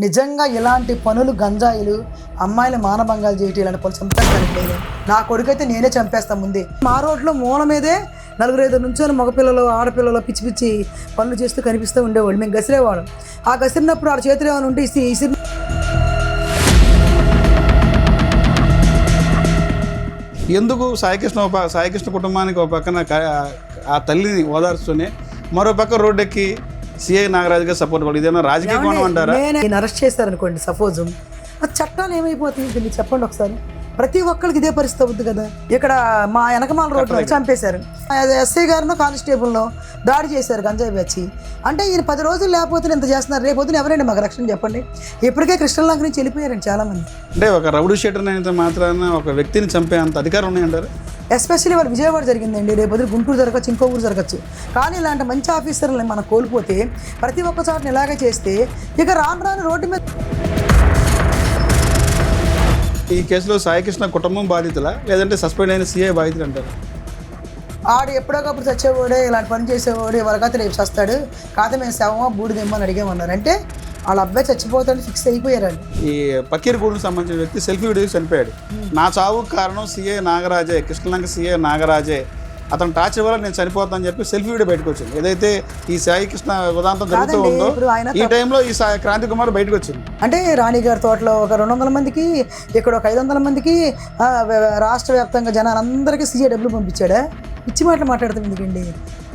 నిజంగా ఇలాంటి పనులు గంజాయిలు అమ్మాయిల మానభంగాలు చేయటం ఇలాంటి పనులు చంపేస్తాను నేను. నా కొడుకైతే నేనే చంపేస్తాను ముందే. మా రోడ్లో మూల మీదే నలుగురు ఐదు నుంచొని మగపిల్లలు ఆడపిల్లలు పిచ్చి పిచ్చి పనులు చేస్తూ కనిపిస్తూ ఉండేవాళ్ళు. మేము గసిరేవాళ్ళం. ఆ గసిరినప్పుడు ఆడ చేతులు ఏమైనా ఉంటే ఇసిరి ఎందుకు సాయికృష్ణ కుటుంబానికి ఒక పక్కన ఆ తల్లిని ఓదార్చుతూనే మరో పక్క రోడ్డెక్కి సిఐ నాగరాజు గారు సపోర్ట్ పడాలి. ఇదేమన్నా రాజకీయ కోణం అంటారా? నేను అరెస్ట్ చేస్తారనుకోండి సపోజ్, ఆ చట్టాలు ఏమైపోతుంది మీరు చెప్పండి ఒకసారి. ప్రతి ఒక్కరికి ఇదే పరిస్థితి అవుతుంది కదా. ఇక్కడ మా వెనకమాల రోడ్లో చంపేశారు, ఎస్ఐ గారినో కానిస్టేబుల్నో దాడి చేశారు గంజాయి వచ్చి. అంటే ఈయన 10 రోజులు లేకపోతే ఇంత చేస్తున్నారు, రేపొద్దున ఎవరండి మాకు రక్షణ చెప్పండి. ఇప్పటికే కృష్ణలంక నుంచి వెళ్ళిపోయారండి చాలామంది. అంటే ఒక రౌడీ షీటర్ అయినంత మాత్రాన ఒక వ్యక్తిని చంపే అంత అధికారం ఉన్నాయంటారు? ఎస్పెషల్లీ వాళ్ళు విజయవాడ జరిగిందండి, రేపొద్దు గుంటూరు జరగచ్చు, ఇంకో ఊరు జరగచ్చు. కానీ ఇలాంటి మంచి ఆఫీసర్లని మనం కోల్పోతే ప్రతి ఒక్క చోటని ఇలాగే చేస్తే ఇక రాను రోడ్డు మీద. ఈ కేసులో సాయికృష్ణ కుటుంబం బాధితులా లేదంటే సస్పెండ్ అయిన సిఐ బాధితులు అంటారు? ఆడు ఎప్పుడోకప్పుడు చచ్చేవాడే, ఇలాంటి పని చేసేవాడు, ఎవరికైతే రేపు చస్తాడు, కాకపోతే మేము శవమా బూడిదేమని అడిగామన్నారు. అంటే వాళ్ళ అబ్బాయి చచ్చిపోతాడని ఫిక్స్ అయిపోయారండి. ఈ పకీర్గూడకు సంబంధించిన వ్యక్తి సెల్ఫీ వీడియో చనిపోయాడు. నా చావుకు కారణం సిఐ నాగరాజే, కృష్ణలంక సిఐ నాగరాజే, అతను టార్చర్ వల్ల నేను చనిపోతానని చెప్పి సెల్ఫీ వీడియో బయటకు వచ్చింది. ఏదైతే ఈ సాయికృష్ణ ఉదాంతం జరుగుతూ ఉందో ఈ టైంలో ఈ క్రాంతి కుమార్ బయటకు వచ్చింది. అంటే రాణిగారి తోటలో ఒక 200 మందికి, ఇక్కడ ఒక 500 మందికి, రాష్ట్ర వ్యాప్తంగా జనాలందరికీ సీఏ డబ్బులు పంపించాడా? పిచ్చి మాటలు మాట్లాడుతాం ఎందుకండి?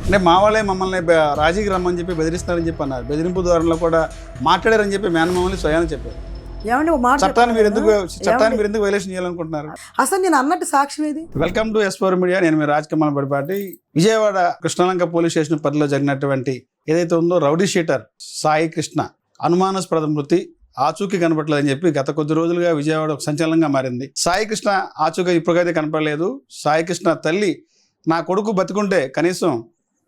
అంటే మా వాళ్ళే మమ్మల్ని రాజీకి రమ్మని చెప్పి బెదిరిస్తారని చెప్పి అన్నారు. బెదిరింపు ద్వారంలో కూడా మాట్లాడారని చెప్పి మేనమామల్ని స్వయాన్ని చెప్పారు. ఏమండి చట్టాన్ని మీరు ఎందుకు వైలేషన్ చేయాలనుకుంటున్నారు? అసలు నేను అన్నట్టు సాక్ష్యం ఏది? Welcome to S4 media. నేను మీ రాజకమల్ బడిపాటి. విజయవాడ కృష్ణలంక పోలీస్ స్టేషన్ పరిధిలో జరిగినటువంటి ఏదైతే ఉందో రౌడీ షీటర్ సాయి కృష్ణ అనుమానాస్పద మృతి ఆచూకీ కనపడలేదని చెప్పి గత కొద్ది రోజులుగా విజయవాడ ఒక సంచలనంగా మారింది. సాయి కృష్ణ ఆచూకీ ఇప్పటికైతే కనపడలేదు. సాయి కృష్ణ తల్లి, నా కొడుకు బతుకుంటే కనీసం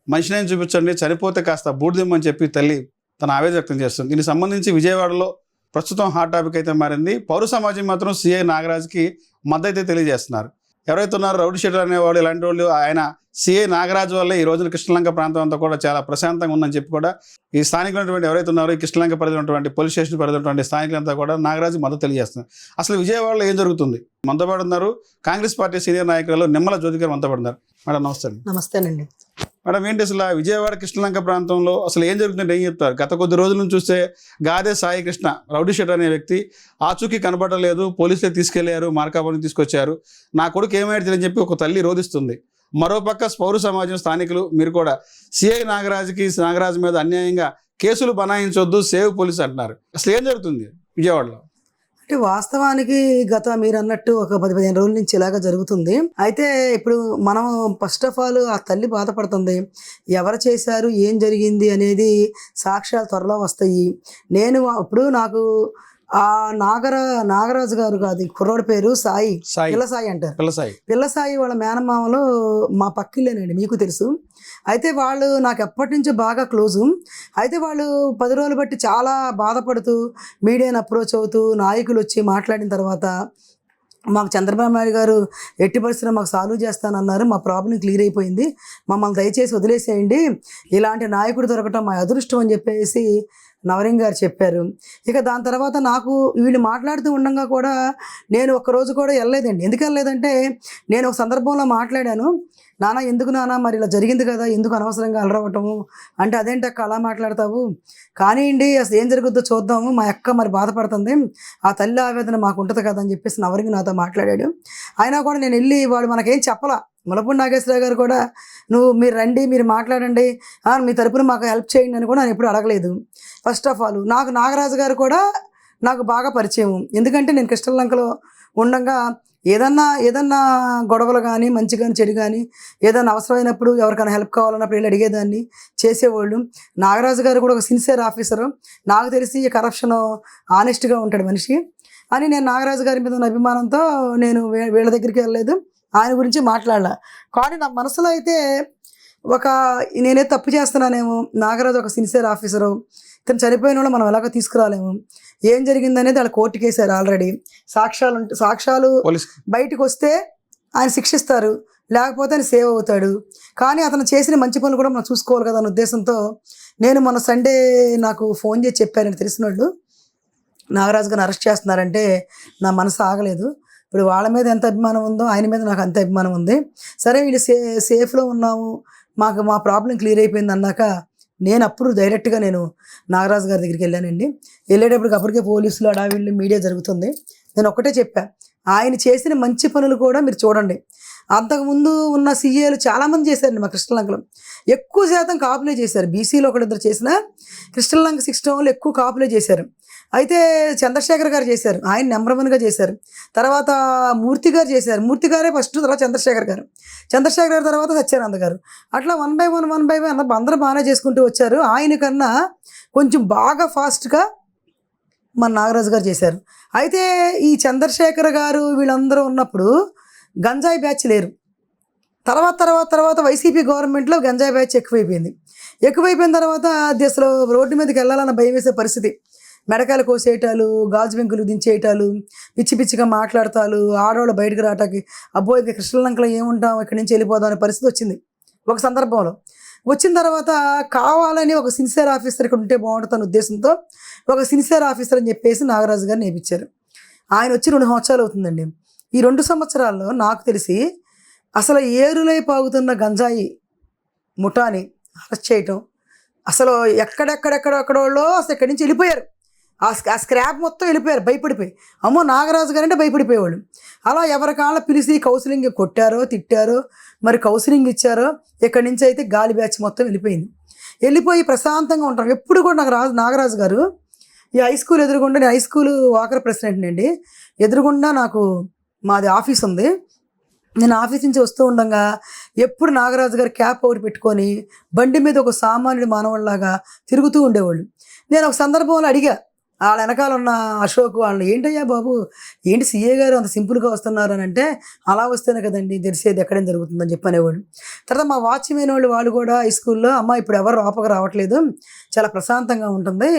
మనిషిని చూపించండి, చనిపోతే కాస్త బూడిదిమ్మని చెప్పి తల్లి తన ఆవేదన వ్యక్తం చేస్తుంది. దీనికి సంబంధించి విజయవాడలో ప్రస్తుతం హాట్ టాపిక్ అయితే మారింది. పౌర సమాజం మాత్రం సిఐ నాగరాజ్కి మద్దతు తెలియజేస్తున్నారు. ఎవరైతే ఉన్నారో రౌడీ షీటర్ అనేవాడు, ఇలాంటి వాళ్ళు, ఆయన సిఐ నాగరాజు వల్లే ఈ రోజున కృష్ణలంక ప్రాంతం అంతా కూడా చాలా ప్రశాంతంగా ఉందని చెప్పి కూడా ఈ స్థానికులైనటువంటి ఎవరైతే ఉన్నారో ఈ కృష్ణలంక పరిధిలో ఉన్నటువంటి పోలీస్ స్టేషన్ పరిధిలో ఉన్నటువంటి స్థానికులంతా కూడా నాగరాజు మద్దతు తెలియజేస్తున్నారు. అసలు విజయవాడలో ఏం జరుగుతుంది? మనతో పాటు ఉన్నారు కాంగ్రెస్ పార్టీ సీనియర్ నాయకులు నిమ్మల జ్యోతి గారు మనతో పాటు ఉన్నారు. మేడం నమస్తే. నమస్తేనండి మేడం, ఏంటి అసలు విజయవాడ కృష్ణలంక ప్రాంతంలో అసలు ఏం జరుగుతుందంటే ఏం చెప్తారు? గత కొద్ది రోజుల నుంచి చూస్తే గాదే సాయి కృష్ణ రౌడీ షీటర్ అనే వ్యక్తి ఆచూకీ కనబడలేదు, పోలీసులే తీసుకెళ్లారు, మార్కాపురం తీసుకొచ్చారు, నా కొడుకు ఏమైతే తెలియని చెప్పి ఒక తల్లి రోధిస్తుంది. మరోపక్క పౌర సమాజం, స్థానికులు మీరు కూడా సిఐ నాగరాజు మీద అన్యాయంగా కేసులు బనాయించొద్దు, సేవ్ పోలీస్ అంటున్నారు. అసలు ఏం జరుగుతుంది విజయవాడలో? అంటే వాస్తవానికి గత మీరు అన్నట్టు ఒక 10-15 రోజుల నుంచి ఇలాగా జరుగుతుంది. అయితే ఇప్పుడు మనం ఫస్ట్ ఆఫ్ ఆల్ ఆ తల్లి బాధపడుతుంది. ఎవరు చేశారు, ఏం జరిగింది అనేది సాక్ష్యాలు త్వరలో వస్తాయి. నేను ఇప్పుడు నాకు ఆ నాగరాజు గారు కాదు, కుర్రోడి పేరు సాయి, పిల్లసాయి అంటారు. పిల్లసాయి వాళ్ళ మేనమామలు మా పక్కిళ్ళేనండి, మీకు తెలుసు. అయితే వాళ్ళు నాకు ఎప్పటి నుంచో బాగా క్లోజు. అయితే వాళ్ళు 10 రోజులు బట్టి చాలా బాధపడుతూ మీడియాని అప్రోచ్ అవుతూ నాయకులు వచ్చి మాట్లాడిన తర్వాత మాకు చంద్రబాబు నాయుడు గారు ఎట్టి పరిస్థితుల్లో మాకు సాల్వ్ చేస్తానన్నారు, మా ప్రాబ్లం క్లియర్ అయిపోయింది, మమ్మల్ని దయచేసి వదిలేసేయండి, ఇలాంటి నాయకుడు దొరకటం మా అదృష్టం అని చెప్పేసి నవరింగ్ గారు చెప్పారు. ఇక దాని తర్వాత నాకు వీళ్ళు మాట్లాడుతూ ఉండగా కూడా నేను ఒక్కరోజు కూడా వెళ్ళలేదండి. ఎందుకు వెళ్ళలేదంటే నేను ఒక సందర్భంలో మాట్లాడాను, నాన్న ఎందుకు నాన్న మరి ఇలా జరిగింది కదా, ఎందుకు అనవసరంగా అలరవటము అంటే, అదేంటి అక్క అలా మాట్లాడతావు, కానివ్వండి అసలు ఏం జరుగుద్దో చూద్దాము, మా అక్క మరి బాధపడుతుంది, ఆ తల్లి ఆవేదన మాకు ఉంటుంది కదా అని చెప్పేసి నవరింగ్ నాతో మాట్లాడాడు. అయినా కూడా నేను వెళ్ళి వాడు మనకేం చెప్పలా. ములపూడి నాగేశ్వరరావు గారు కూడా మీరు రండి, మీరు మాట్లాడండి, మీ తరపున మాకు హెల్ప్ చేయండి అని కూడా నేను ఎప్పుడు అడగలేదు. ఫస్ట్ ఆఫ్ ఆల్ నాకు నాగరాజు గారు కూడా నాకు బాగా పరిచయం. ఎందుకంటే నేను కృష్ణలంకలో ఉండగా ఏదన్నా గొడవలు కానీ మంచి కానీ చెడు కానీ ఏదైనా అవసరమైనప్పుడు ఎవరికైనా హెల్ప్ కావాలన్నప్పుడు వెళ్ళి అడిగేదాన్ని, చేసేవాళ్ళు. నాగరాజు గారు కూడా ఒక సిన్సియర్ ఆఫీసరు, నాకు తెలిసి కరప్షన్ ఆనెస్ట్గా ఉంటాడు మనిషి అని నేను నాగరాజు గారి మీద ఉన్న అభిమానంతో నేను వీళ్ళ దగ్గరికి వెళ్ళలేదు, ఆయన గురించి మాట్లాడలే. కానీ నా మనసులో అయితే నేనే తప్పు చేస్తున్నానేమో, నాగరాజు ఒక సిన్సియర్ ఆఫీసరు, ఇతను చనిపోయిన వాళ్ళు మనం ఎలాగో తీసుకురాలేము, ఏం జరిగిందనేది వాళ్ళు కోర్టుకి వేశారు ఆల్రెడీ, సాక్ష్యాలు బయటకు వస్తే ఆయన శిక్షిస్తారు, లేకపోతే ఆయన సేవ్ అవుతాడు. కానీ అతను చేసిన మంచి పనులు కూడా మనం చూసుకోవాలి కదా అనే ఉద్దేశంతో నేను మొన్న సండే నాకు ఫోన్ చేసి చెప్పారని తెలిసిన వాళ్ళు, నాగరాజు గారిని అరెస్ట్ చేస్తున్నారంటే నా మనసు ఆగలేదు. ఇప్పుడు వాళ్ళ మీద ఎంత అభిమానం ఉందో ఆయన మీద నాకు అంత అభిమానం ఉంది. సరే వీళ్ళు సేఫ్లో ఉన్నాము, మా ప్రాబ్లం క్లియర్ అయిపోయింది అన్నాక నేను అప్పుడు డైరెక్ట్గా నేను నాగరాజు గారి దగ్గరికి వెళ్ళానండి. వెళ్ళేటప్పటికి అప్పటికే పోలీసులు అడావిళ్ళు మీడియా జరుగుతుంది. నేను ఒక్కటే చెప్పా, ఆయన చేసిన మంచి పనులు కూడా మీరు చూడండి. అంతకుముందు ఉన్న సీఏలు చాలామంది చేశారండి మా కృష్ణలంకలో. ఎక్కువ శాతం కాపులే చేశారు. బీసీలో ఒకరిద్దరు చేసిన కృష్ణలంక సిస్టంలో ఎక్కువ కాపులే చేశారు. అయితే చంద్రశేఖర్ గారు చేశారు, ఆయన నెంబర్ 1గా చేశారు. తర్వాత మూర్తి గారు చేశారు, మూర్తి గారే ఫస్ట్, తర్వాత చంద్రశేఖర్ గారు తర్వాత సత్యానంద గారు. అట్లా 1 by 1 అందరూ బాగానే చేసుకుంటూ వచ్చారు. ఆయన కన్నా కొంచెం బాగా ఫాస్ట్గా మన నాగరాజు గారు చేశారు. అయితే ఈ చంద్రశేఖర్ గారు వీళ్ళందరూ ఉన్నప్పుడు గంజాయి బ్యాచ్ లేరు. తర్వాత వైసీపీ గవర్నమెంట్లో గంజాయి బ్యాచ్ ఎక్కువైపోయిన తర్వాత అది అసలు రోడ్డు మీదకి వెళ్ళాలన్న భయం వేసే పరిస్థితి. మెడకాయలు కోసేయటాలు, గాజు వెంకులు దించేయటాలు, పిచ్చిగా మాట్లాడతాలు, ఆడవాళ్ళు బయటకు రావటానికి అబ్బో ఇక కృష్ణలంకలో ఏముంటాం, ఇక్కడి నుంచి వెళ్ళిపోదాం అనే పరిస్థితి వచ్చింది ఒక సందర్భంలో. వచ్చిన తర్వాత కావాలని ఒక సిన్సియర్ ఆఫీసర్ ఇక్కడ ఉంటే బాగుంటుందన్న ఉద్దేశంతో ఒక సిన్సియర్ ఆఫీసర్ అని చెప్పేసి నాగరాజు గారిని నేర్పించారు. ఆయన వచ్చి 2 సంవత్సరాలు అవుతుందండి. ఈ 2 సంవత్సరాల్లో నాకు తెలిసి అసలు ఏరులై పాగుతున్న గంజాయి ముఠాని అరెస్ట్ చేయటం, అసలు ఎక్కడెక్కడోళ్ళో అసలు ఇక్కడి నుంచి వెళ్ళిపోయారు. ఆ స్క్రాప్ మొత్తం వెళ్ళిపోయారు భయపడిపోయి. అమ్మో నాగరాజు గారు అంటే భయపడిపోయేవాళ్ళు. అలా ఎవరి కాళ్ళ పిలిచి కౌన్సిలింగ్ కొట్టారో తిట్టారో మరి కౌన్సిలింగ్ ఇచ్చారో ఇక్కడి నుంచి అయితే గాలి బ్యాచ్ మొత్తం వెళ్ళిపోయి ప్రశాంతంగా ఉంటాం. ఎప్పుడు కూడా నాగరాజు గారు ఈ హై స్కూల్ ఎదురుగుండా, నేను హై స్కూల్ వాకర్ ప్రెసిడెంట్ అండి, ఎదురుగుండా నాకు మాది ఆఫీస్ ఉంది. నేను ఆఫీస్ నుంచి వస్తూ ఉండగా ఎప్పుడు నాగరాజు గారు క్యాప్ ఒకటి పెట్టుకొని బండి మీద ఒక సామాన్యుడు మానవుడిలాగా తిరుగుతూ ఉండేవాళ్ళు. నేను ఒక సందర్భంలో అడిగా వాళ్ళ వెనకాల ఉన్న అశోక్ వాళ్ళని, ఏంటయ్యా బాబు ఏంటి సీఏ గారు అంత సింపుల్గా వస్తున్నారు అని అంటే, అలా వస్తేనే కదండి తెలిసేది ఎక్కడేం జరుగుతుందని చెప్పి అనేవాడు. తర్వాత మా వాచ్మెన్ వాళ్ళు కూడా హై స్కూల్లో, అమ్మ ఇప్పుడు ఎవరు లోపలికి రావట్లేదు, చాలా ప్రశాంతంగా ఉంటుంది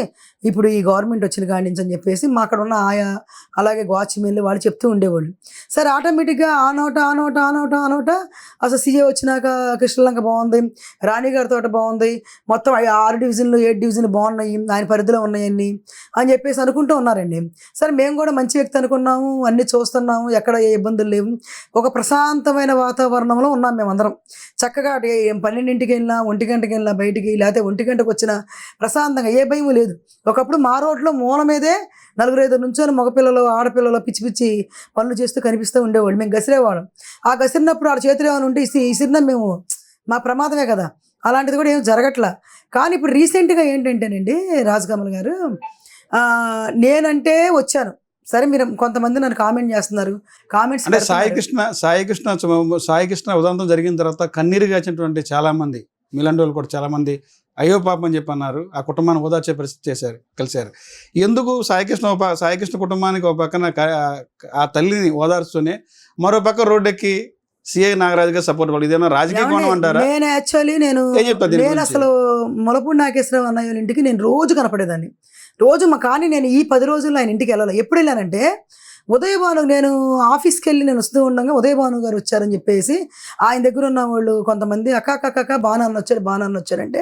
ఇప్పుడు ఈ గవర్నమెంట్ వచ్చిన కాడి నుంచి అని చెప్పేసి మా అక్కడ ఉన్న ఆయా అలాగే వాచ్మెన్లు వాళ్ళు చెప్తూ ఉండేవాళ్ళు. సరే ఆటోమేటిక్గా ఆ నోట అసలు సీఏ వచ్చినాక కృష్ణలంక బాగుంది, రాణిగారి తోట బాగుంది, మొత్తం 6 డివిజన్లు 7 డివిజన్లు బాగున్నాయి, ఆయన పరిధిలో ఉన్నాయన్నీ అని చెప్పేసి అనుకుంటూ ఉన్నారండి. సరే మేము కూడా మంచి వ్యక్తి అనుకున్నాము, అన్నీ చూస్తున్నాము, ఎక్కడ ఏ ఇబ్బందులు లేవు, ఒక ప్రశాంతమైన వాతావరణంలో ఉన్నాం మేమందరం. చక్కగా 12ంటికి వెళ్ళినా 1 గంటకి వెళ్ళినా బయటికి, లేకపోతే 1 గంటకు వచ్చినా ప్రశాంతంగా ఏ భయం లేదు. ఒకప్పుడు మా రోడ్లో మూల మీదే 4-5 నుంచొని మగపిల్లలు ఆడపిల్లలు పిచ్చి పనులు చేస్తూ కనిపిస్తూ ఉండేవాళ్ళు. మేము గసిరేవాళ్ళం. ఆ గసిరినప్పుడు ఆ చేతులు ఏమైనా ఉంటే ఇసిరినా మేము మా ప్రమాదమే కదా, అలాంటిది కూడా ఏం జరగట్లా. కానీ ఇప్పుడు రీసెంట్గా ఏంటంటేనండి రాజకమల్ గారు, నేనంటే వచ్చాను, సరే మీరు కొంతమంది నన్ను కామెంట్ చేస్తున్నారు, కామెంట్స్ అంటే సాయి కృష్ణ ఉదాంతం జరిగిన తర్వాత కన్నీరు గాచినటువంటి చాలా మంది మీలాంటి వాళ్ళు కూడా చాలా మంది అయ్యో పాపం అని చెప్పి అన్నారు. ఆ కుటుంబాన్ని ఓదార్చే పరిస్థితి కలిశారు. ఎందుకు సాయి కృష్ణ కుటుంబానికి ఒక పక్కన ఆ తల్లిని ఓదార్చుతూనే మరో పక్క రోడ్డెక్కి సిఐ నాగరాజు గారు సపోర్ట్ వాళ్ళు, ఇదేమన్నా రాజకీయ కోణం అంటారా? నేను యాక్చువల్లీ నేను అసలు ములపూడి నాగేశ్వరరావు అన్నయ్య ఇంటికి నేను రోజు కనపడేదాన్ని, కానీ నేను ఈ 10 రోజుల్లో ఆయన ఇంటికి వెళ్ళాలి. ఎప్పుడు వెళ్ళానంటే ఉదయభాను, నేను ఆఫీస్కి వెళ్ళి నేను వస్తూ ఉండగా ఉదయభాను గారు వచ్చారని చెప్పేసి ఆయన దగ్గర ఉన్న వాళ్ళు కొంతమంది అక్క బాణాన్ని వచ్చారంటే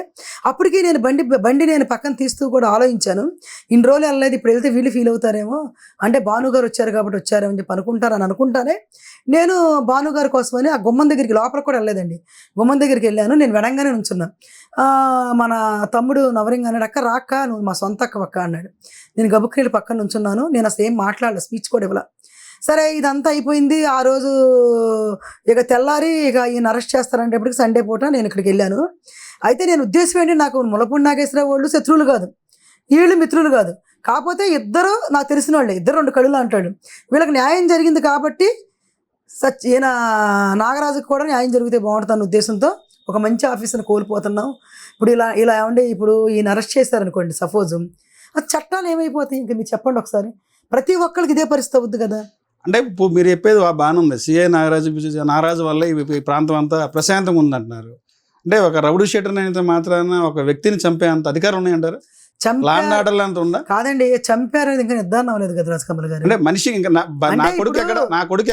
అప్పటికి నేను బండి నేను పక్కన తీస్తూ కూడా ఆలోచించాను, ఇన్ని రోజులు వెళ్ళలేదు, ఇప్పుడు వెళ్తే వీళ్ళు ఫీల్ అవుతారేమో, అంటే భానుగారు వచ్చారు కాబట్టి వచ్చారేమో అని చెప్పి అనుకుంటారని అనుకుంటానే నేను భానుగారి కోసమని ఆ గుమ్మం దగ్గరికి లోపలికి కూడా వెళ్ళలేదండి, గుమ్మం దగ్గరికి వెళ్ళాను. నేను వెడంగానే నుంచున్నా. మన తమ్ముడు నవరింగ్ అన్నాడు, అక్క రాక్క నువ్వు మా సొంత అక్క అన్నాడు. నేను గబుక్రీలు పక్కన నుంచున్నాను. నేను అసలు ఏం మాట్లాడలేదు, స్పీచ్ కూడా ఇవ్వాల. సరే ఇదంతా అయిపోయింది. ఆ రోజు ఇక తెల్లారి ఇక ఈయన అరెస్ట్ చేస్తారంటేప్పటికి సండే పూట నేను ఇక్కడికి వెళ్ళాను. అయితే నేను ఉద్దేశం ఏంటి, నాకు ములపూడి నాగేశ్వరరావు వాళ్ళు శత్రువులు కాదు, వీళ్ళు మిత్రులు కాదు, కాకపోతే ఇద్దరు నాకు తెలిసిన వాళ్ళే, ఇద్దరు 2 కళ్ళు అంటాడు. వీళ్ళకి న్యాయం జరిగింది కాబట్టి ఈయన నాగరాజుకు కూడా న్యాయం జరిగితే బాగుంటుందన్న ఉద్దేశంతో ఒక మంచి ఆఫీసర్ని కోల్పోతున్నాం. ఇప్పుడు ఇలా ఏమంటే ఇప్పుడు ఈయన అరెస్ట్ చేశారనుకోండి సపోజ్, ఆ చట్టాలు ఏమైపోతాయి ఇంకా మీరు చెప్పండి ఒకసారి. ప్రతి ఒక్కరికి ఇదే పరిస్థితి అవుద్ది కదా. అంటే మీరు చెప్పేది బాగానే ఉంది, సిఐ నాగరాజు వల్ల ఈ ప్రాంతం అంతా ప్రశాంతంగా ఉందంటున్నారు. అంటే ఒక రౌడీ షీటర్ అయితే మాత్రాన ఒక వ్యక్తిని చంపే అంత అధికారం ఉన్నాయంటారు? కాదండి, చంపారనేది ఇంకా నిర్ధారణ అవ్వలేదు కదా రాజకమల్ గారు. అంటే మనిషి ఇంకా నా కొడుకు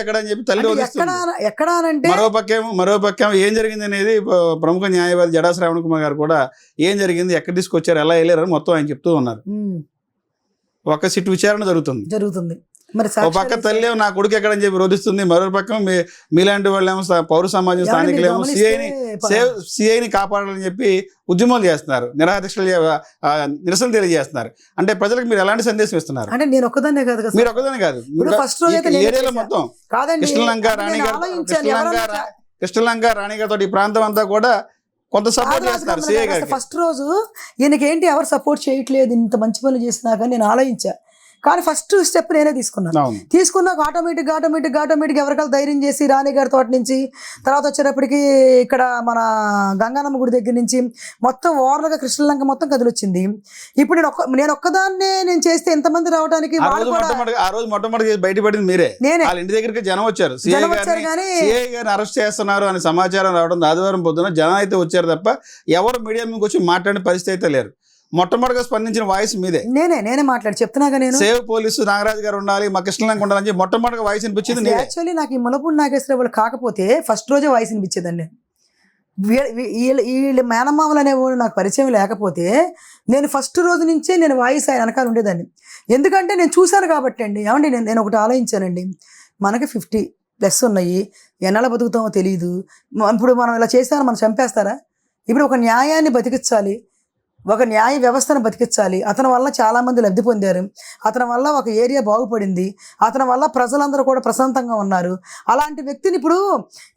ఎక్కడ అని చెప్పి తల్లి ఎక్కడ అంటే మరో పక్కేమో ఏం జరిగింది అనేది ప్రముఖ న్యాయవాది జడా శ్రావణ్ కుమార్ గారు కూడా ఏం జరిగింది, ఎక్కడ తీసుకొచ్చారు, ఎలా వెళ్ళారు అని మొత్తం ఆయన చెప్తూ ఉన్నారు. ఒక సిట్ విచారణ జరుగుతుంది. మరి ఒక పక్క తల్లి ఏమో నా కొడుకు ఎక్కడని చెప్పి రోధిస్తుంది, మరో పక్క మీలాంటి వాళ్ళు ఏమో పౌర సమాజం స్థానికులేమో సిఐని కాపాడాలని చెప్పి ఉద్యమాలు చేస్తున్నారు, నిరసన తెలియజేస్తున్నారు. అంటే ప్రజలకు మీరు ఎలాంటి సందేశం ఇస్తున్నారు? అంటే నేను ఒక్కదాన్నే కాదు కదా, మీరు ఒక్కదానే కాదు, ఏరియాలో మొత్తం కృష్ణలంక రాణిగారితో ఈ ప్రాంతం అంతా కూడా కొంత సపోర్ట్ చేస్తారు సిఐ గారికి. ఫస్ట్ రోజు ఈయనకేంటి ఎవరు సపోర్ట్ చేయట్లేదు, ఇంత మంచి పనులు చేసినా కానీ నేను ఆలోచించా. కానీ ఫస్ట్ స్టెప్ నేనే తీసుకున్నాక ఆటోమేటిక్ ఎవరికైనా ధైర్యం చేసి రాణి గారి తోట నుంచి తర్వాత వచ్చేటప్పటికి ఇక్కడ మన గంగానమ్మ గుడి దగ్గర నుంచి మొత్తం ఓవర్గా కృష్ణలంక మొత్తం కదిలొచ్చింది. ఇప్పుడు నేను ఒక్కదాన్నే నేను చేస్తే ఎంతమంది రావడానికి ఆ రోజు మొట్టమొదటి బయటపడింది మీరే. నేనే. వాళ్ళ ఇంటి దగ్గరికి జనం వచ్చారు, సిఐ గారిని అరెస్ట్ చేస్తున్నారు అని సమాచారం రావడం ఆదివారం పొద్దున జనం అయితే వచ్చారు తప్ప ఎవరు మీడియా మీకు వచ్చి మాట్లాడిన పరిస్థితి అయితే లేరు. మొట్టమొదటిగా స్పందించిన వాయిస్ మీదే. నేనే మాట్లాడి చెప్తున్నాగా, నేను సేవ్ పోలీసు నాగరాజు గారు ఉండాలి, మా కృష్ణలంక ఉండాలని చెప్పి మొట్టమొదటిగా వాయిస్ వినిపించింది. యాక్చువల్లీ నాకు ఈ ములపూడి నాగేశ్వరరావు కాకపోతే ఫస్ట్ రోజే వాయిస్ వినిపించేదండి. వీళ్ళ మేనమామలు అనేవాడు నాకు పరిచయం లేకపోతే నేను ఫస్ట్ రోజు నుంచే నేను వాయిస్ ఆయన వెనకాల ఉండేదాన్ని. ఎందుకంటే నేను చూశాను కాబట్టి అండి. ఏమండి నేను ఒకటి ఆలోచించానండి, మనకి 50+ ఉన్నాయి, ఎన్నాళ్ళ బతుకుతామో తెలియదు. ఇప్పుడు మనం ఇలా చేస్తాను, మనం చంపేస్తారా? ఇప్పుడు ఒక న్యాయాన్ని బతికించాలి, ఒక న్యాయ వ్యవస్థను బతికించాలి. అతని వల్ల చాలామంది లబ్ధి పొందారు, అతని వల్ల ఒక ఏరియా బాగుపడింది, అతని వల్ల ప్రజలందరూ కూడా ప్రశాంతంగా ఉన్నారు. అలాంటి వ్యక్తిని ఇప్పుడు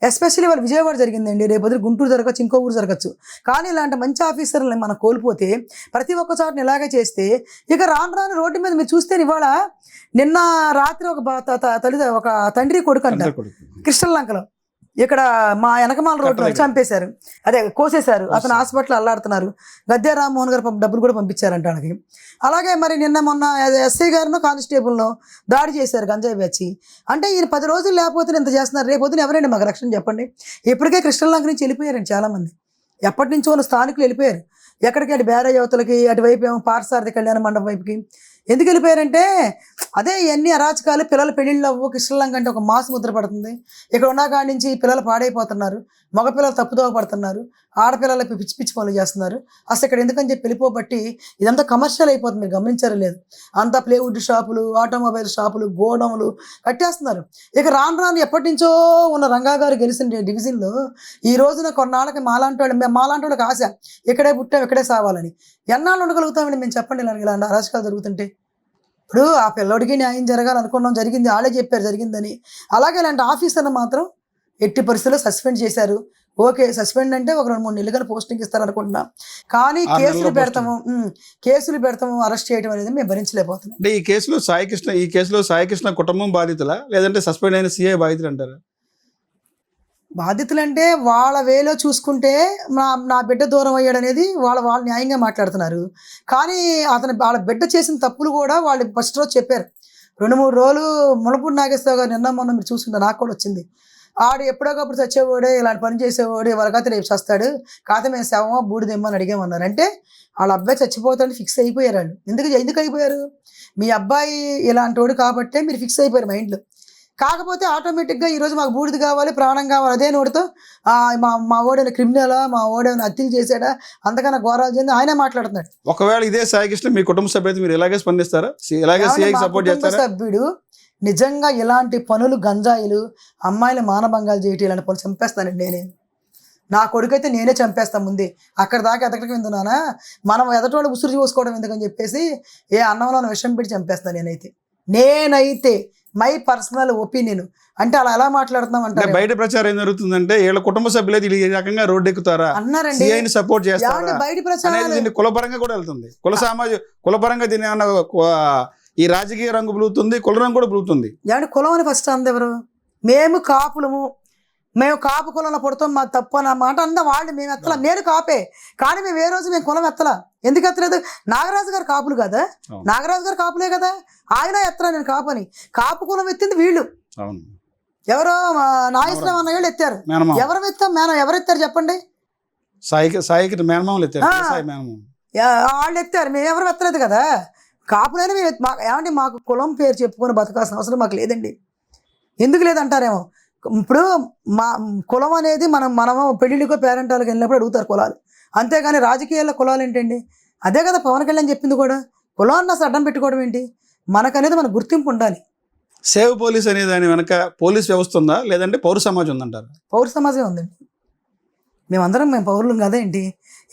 ఎస్పెషల్లీ వాళ్ళు విజయవాడ జరిగిందండి, రేపు గుంటూరు జరగచ్చు, ఇంకో ఊరు జరగచ్చు. కానీ ఇలాంటి మంచి ఆఫీసర్లని మనం కోల్పోతే ప్రతి ఒక్క చోటని ఇలాగే చేస్తే ఇక రాను రోడ్డు మీద మీరు చూస్తే ఇవాళ నిన్న రాత్రి ఒక తండ్రి కొడుకు అంట కృష్ణలంకలో ఇక్కడ మా వెనకమాల రోడ్డు చంపేశారు, అదే కోసేశారు. అతను హాస్పిటల్ అల్లాడుతున్నారు. గద్దె రామ్మోహన్ గారు డబ్బులు కూడా పంపించారంట ఆయనకి. అలాగే మరి మొన్న ఎస్ఐ గారినో కానిస్టేబుల్నో దాడి చేశారు గంజాయి వచ్చి. అంటే ఈయన 10 రోజులు లేకపోతే ఇంత చేస్తున్నారు, రేపొద్దున ఎవరండి మాకు రక్షణ చెప్పండి? ఇప్పటికే కృష్ణలంక నుంచి వెళ్ళిపోయారండి చాలామంది, ఎప్పటి నుంచో ఉన్న స్థానికులు వెళ్ళిపోయారు. ఎక్కడికి అటు బ్యారేజ్ అవతలకి, అటువైపు ఏమో పార్సారథి కళ్యాణ మండపం వైపుకి ఎందుకు వెళ్ళిపోయారంటే అదే ఇవన్నీ అరాచకాలు. పిల్లలు పెళ్ళిళ్ళు అవ్వు, కృష్ణలంక అంటే ఒక మాస్ ముద్ర పడుతుంది. ఇక్కడ ఉన్న కాడి నుంచి పిల్లలు పాడైపోతున్నారు, మగపిల్లలు తప్పుదోవ పడుతున్నారు, ఆడపిల్లలకి పిచ్చి పనులు చేస్తున్నారు. అసలు ఇక్కడ ఎందుకని చెప్పి వెళ్ళిపోబట్టి ఇదంతా కమర్షియల్ అయిపోతుంది. మీరు గమనించారు లేదు, అంతా ప్లేవుడ్ షాపులు, ఆటోమొబైల్ షాపులు, గోడౌన్లు కట్టేస్తున్నారు. ఇక రాను ఎప్పటి నుంచో ఉన్న రంగా గారు గెలిచిన డివిజన్లో ఈ రోజున కొన్నాళ్ళకి మాలాంటి వాళ్ళకి ఆశ, ఇక్కడే పుట్టాం ఇక్కడే సావాలని. ఎన్నాళ్ళు ఉండగలుగుతామండి మేము చెప్పండి ఇలాంటి అరాచకాలు జరుగుతుంటే? ఇప్పుడు ఆ పిల్లోడికి న్యాయం జరగాలనుకున్నాం, జరిగింది, వాళ్ళే చెప్పారు జరిగిందని. అలాగే ఇలాంటి ఆఫీసర్ని మాత్రం ఎట్టి పరిస్థితుల్లో సస్పెండ్ చేశారు. ఓకే, సస్పెండ్ అంటే ఒక 2-3 నెలలు కానీ పోస్టింగ్ ఇస్తారనుకుంటున్నాం. కానీ కేసులు పెడతాము అరెస్ట్ చేయడం అనేది మేము భరించలేకపోతున్నాం. అంటే ఈ కేసులో సాయి కృష్ణ కుటుంబం బాధితులా, లేదంటే సస్పెండ్ అయిన సిఐ బాధితులు అంటారా? బాధితులు అంటే వాళ్ళ వేలో చూసుకుంటే నా బిడ్డ దూరం అయ్యాడు అనేది వాళ్ళు న్యాయంగా మాట్లాడుతున్నారు. కానీ వాళ్ళ బిడ్డ చేసిన తప్పులు కూడా వాళ్ళు ఫస్ట్ రోజు చెప్పారు. 2-3 రోజులు ములపూడి నాగేశ్వరరావు గారు నిన్న మొన్న మీరు చూసుకుంటే నాకు కూడా వచ్చింది. ఆడు ఎప్పుడోకప్పుడు చచ్చేవాడే, ఇలాంటి పని చేసేవాడు, వాళ్ళకైతే రేపు చస్తాడు, కాకపోతే మేము శవమో బూడిదేమని అడిగామన్నారు. అంటే వాళ్ళ అబ్బాయి చచ్చిపోతాడని ఫిక్స్ అయిపోయారు వాళ్ళు. ఎందుకు అయిపోయారు? మీ అబ్బాయి ఇలాంటి వాడు కాబట్టే మీరు ఫిక్స్ అయిపోయారు మైండ్లో. కాకపోతే ఆటోమేటిక్గా ఈరోజు మాకు బూడిద కావాలి, ప్రాణం కావాలి, అదే నోటితో మా ఓడైనా క్రిమినలా, మా ఓడైనా హత్యలు చేశాడా, అంతకన్నా ఘోరాలు చేయండి ఆయనే మాట్లాడుతున్నాడు. ఒకవేళ ఇదే సాయి కృష్ణ మీ కుటుంబ సభ్యులు మీరు ఇలాగే స్పందిస్తారా? సభ్యుడు నిజంగా ఇలాంటి పనులు, గంజాయిలు, అమ్మాయిలు మానభంగాలు చేయటం, ఇలాంటి పనులు చంపేస్తానండి నేనే. నా కొడుకైతే నేనే చంపేస్తాను ముందే. అక్కడ దాకా ఎదగటం ఎందుకున్నానా, మనం ఎదటోళ్ళు ఉసురు చూసుకోవడం ఎందుకని చెప్పేసి అన్నంలో విషం పెట్టి చంపేస్తాను నేనైతే మై పర్సనల్ ఒపీనియన్. అంటే అలా ఎలా మాట్లాడుతున్నాం అంటే బయట ప్రచారం ఏం జరుగుతుందంటే వీళ్ళ కుటుంబ సభ్యులు ఈ రకంగా రోడ్డు ఎక్కుతారా అన్నారండి, సపోర్ట్ చేస్తారా? బయట ప్రచారం కులపరంగా కూడా వెళ్తుంది, కులపరంగా దీని ఏమన్నా ఈ రాజకీయ రంగు బ్లూతుంది, కుల రంగు కూడా బ్లూతుంది. కులం అని ఫస్ట్ అందెవరు? మేము కాపులము, మేము కాపు కులంలో పుడతాం, మా తప్పు అన్న మాట అందా వాళ్ళు. మేము ఎత్తలా, నేను కాపే, కానీ మేము ఏ రోజు మేము కులం ఎత్తలా. ఎందుకు ఎత్తలేదు? నాగరాజు గారు కాపులు కదా, నాగరాజు గారు కాపులే కదా, ఆయన ఎత్తరా నేను కాపని. కాపు కులం ఎత్తింది వీళ్ళు, ఎవరో నాగేశ్వరం అన్న వీళ్ళు ఎత్తారు. ఎవరు ఎత్తారు చెప్పండి? వాళ్ళు ఎత్తారు, మేము ఎవరు ఎత్తలేదు కదా. కాపులైనా మేము ఏమంటే మాకు కులం పేరు చెప్పుకొని బతకాల్సిన అవసరం మాకు లేదండి. ఎందుకు లేదంటారేమో. ఇప్పుడు మా కులం అనేది మనము పెళ్ళిళ్ళకో పేరెంటాలకు వెళ్ళినప్పుడు అడుగుతారు కులాలు, అంతేగాని రాజకీయాల్లో కులాలు ఏంటండి? అదే కదా పవన్ కళ్యాణ్ చెప్పింది కూడా, కులాన్ని అసలు అడ్డం పెట్టుకోవడం ఏంటి? మనకనేది మన గుర్తింపు ఉండాలి. సేవ్ పోలీస్ అనే దాని వెనక పోలీస్ వ్యవస్థ ఉందా, లేదంటే పౌర సమాజం ఉందంటారు? పౌర సమాజం ఉందండి. మేము పౌరులం కదా ఏంటి.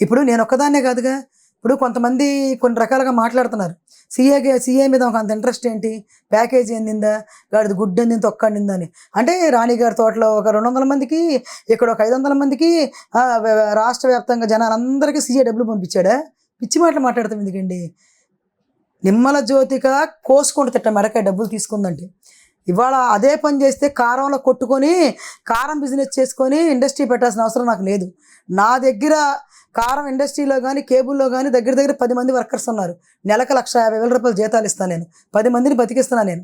ఇప్పుడు నేను ఒక్కదాన్నే కాదుగా. ఇప్పుడు కొంతమంది కొన్ని రకాలుగా మాట్లాడుతున్నారు. సీఏ మీద ఒక అంత ఇంట్రెస్ట్ ఏంటి, ప్యాకేజీ ఎందిందా, గాడిది గుడ్డు ఎందింది, తొక్క ఎందిందా అని. అంటే రాణిగారి తోటలో ఒక 200 మందికి, ఇక్కడ ఒక 500 మందికి, రాష్ట్ర వ్యాప్తంగా జనాలందరికీ సీఏ డబ్బులు పంపించాడా? పిచ్చి మాటలు మాట్లాడతాం ఎందుకండి. నిమ్మల జ్యోతిక కోసుకుంటూ తిట్ట మెడకాయ డబ్బులు తీసుకుందంటే, ఇవాళ అదే పని చేస్తే కారంలో కొట్టుకొని కారం బిజినెస్ చేసుకొని ఇండస్ట్రీ పెట్టాల్సిన అవసరం నాకు లేదు. నా దగ్గర కారం ఇండస్ట్రీలో కానీ కేబుల్లో కానీ దగ్గర 10 మంది వర్కర్స్ ఉన్నారు. నెలకు 1,50,000 రూపాయలు జీతాలు ఇస్తాను నేను. 10 మందిని బతికిస్తున్నాను నేను.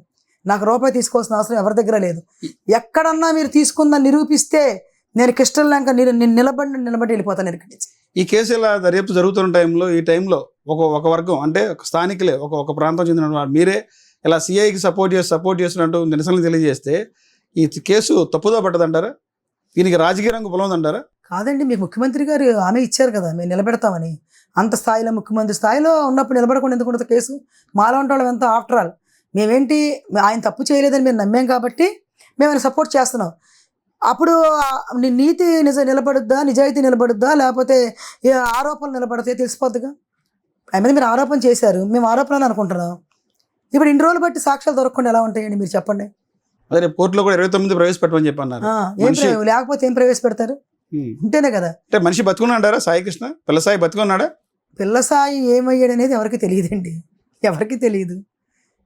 నాకు రూపాయి తీసుకోవాల్సిన అవసరం ఎవరి దగ్గర లేదు. ఎక్కడన్నా మీరు తీసుకుందని నిరూపిస్తే నేను క్రిస్టల్ ల్యాంక నిలబడి వెళ్ళిపోతాను ఇక్కడి నుంచి. ఈ కేసు ఇలా దర్యాప్తు జరుగుతున్న టైంలో, ఈ టైంలో ఒక వర్గం అంటే స్థానికులే, ఒక ప్రాంతం చెందిన మీరే ఇలా సిఐకి సపోర్ట్ చేస్తున్నట్టు నిరసనలు తెలియజేస్తే ఈ కేసు తప్పుదో పట్టదంటారా? దీనికి రాజకీయ రంగు పొలవుందంటారా? కాదండి, మీకు ముఖ్యమంత్రి గారు హామీ ఇచ్చారు కదా మేము నిలబెడతామని. అంత స్థాయిలో ముఖ్యమంత్రి స్థాయిలో ఉన్నప్పుడు నిలబడకుండా ఎందుకు ఉంటుంది కేసు? మాలో ఉంటాం ఎంత. ఆఫ్టర్ ఆల్ మేమేంటి, ఆయన తప్పు చేయలేదని మేము నమ్మాం కాబట్టి మేము ఆయన సపోర్ట్ చేస్తున్నాం. అప్పుడు నీతి నిలబడుద్దా, నిజాయితీ నిలబడుద్దా, లేకపోతే ఆరోపణలు నిలబడతాయి తెలిసిపోద్దిగా. ఆయన మీద మీరు ఆరోపణ చేశారు, మేము ఆరోపణలు అనుకుంటున్నాం. ఇప్పుడు ఇన్ని రోజులు బట్టి సాక్ష్యాలు దొరకకుండా ఎలా ఉంటాయండి మీరు చెప్పండి. అదే కోర్టులో కూడా 29 ప్రవేశపెట్టమని చెప్పన్నారు. లేకపోతే ఏం ప్రవేశపెడతారు? ఉంటేనే కదా. అంటే మనిషి బతుకున్నాడారా సాయికృష్ణ? పిల్లసాయి బతుకున్నాడా? పిల్లసాయి ఏమయ్యాడు అనేది ఎవరికి తెలియదండి, ఎవరికి తెలియదు.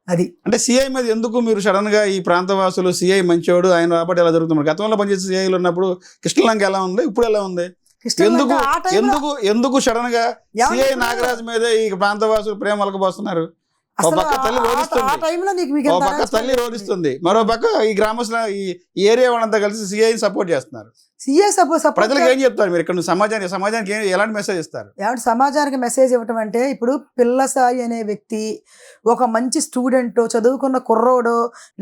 అది అంటే సిఐ మీద ఎందుకు మీరు సడన్ గా ఈ ప్రాంతవాసులు సిఐ మంచోడు ఆయన రాబట్టి ఎలా జరుగుతున్నారు? గతంలో పనిచేసే సిఐలు ఉన్నప్పుడు కృష్ణలంక ఎలా ఉంది, ఇప్పుడు ఎలా ఉంది? ఎందుకు సడన్ గా సిఐ నాగరాజు మీద ఈ ప్రాంతవాసులు ప్రేమ అలకపోస్తున్నారు? ఒక పక్క తల్లి రోధిస్తుంది, మరో పక్క ఈ గ్రామస్తుల ఈ ఏరియా వాళ్ళంతా కలిసి సిఐ సపోర్ట్ చేస్తున్నారు. ప్రజలకు ఏం చెప్తారు మీరు ఇక్కడ? సమాజానికి ఎలాంటి మెసేజ్ ఇస్తారు? సమాజానికి మెసేజ్ ఇవ్వటం అంటే, ఇప్పుడు పిల్లసాయి అనే వ్యక్తి ఒక మంచి స్టూడెంట్, చదువుకున్న కుర్రోడు,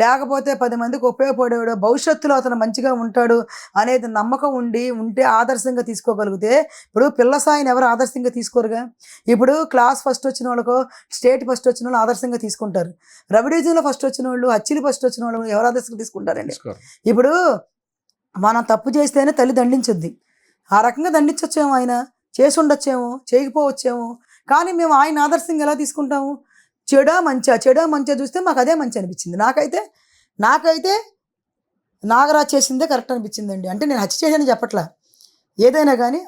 లేకపోతే 10 మందికి ఉపయోగపడేవాడు, భవిష్యత్తులో అతను మంచిగా ఉంటాడు అనేది నమ్మకం ఉంటే ఆదర్శంగా తీసుకోగలిగితే, ఇప్పుడు పిల్లసాయిని ఎవరు ఆదర్శంగా తీసుకోరుగా. ఇప్పుడు క్లాస్ ఫస్ట్ వచ్చిన వాళ్ళకో, స్టేట్ ఫస్ట్ వచ్చిన వాళ్ళు ఆదర్శంగా తీసుకుంటారు. రవి డివిజన్లో ఫస్ట్ వచ్చిన వాళ్ళు, అచ్చిలి ఫస్ట్ వచ్చిన వాళ్ళు ఎవరు ఆదర్శంగా తీసుకుంటారండి? ఇప్పుడు మనం తప్పు చేస్తేనే తల్లి దండించుద్ది. ఆ రకంగా దండించొచ్చేమో, ఆయన చేసి ఉండొచ్చేమో, చేయకపోవచ్చేమో. కానీ మేము ఆయన ఆదర్శంగా ఎలా తీసుకుంటాము? చెడా మంచిగా చూస్తే మాకు అదే మంచి అనిపించింది. నాకైతే నాగరాజ్ చేసిందే కరెక్ట్ అనిపించిందండి. అంటే నేను హత్య చేశానని చెప్పట్లా, ఏదైనా కానీ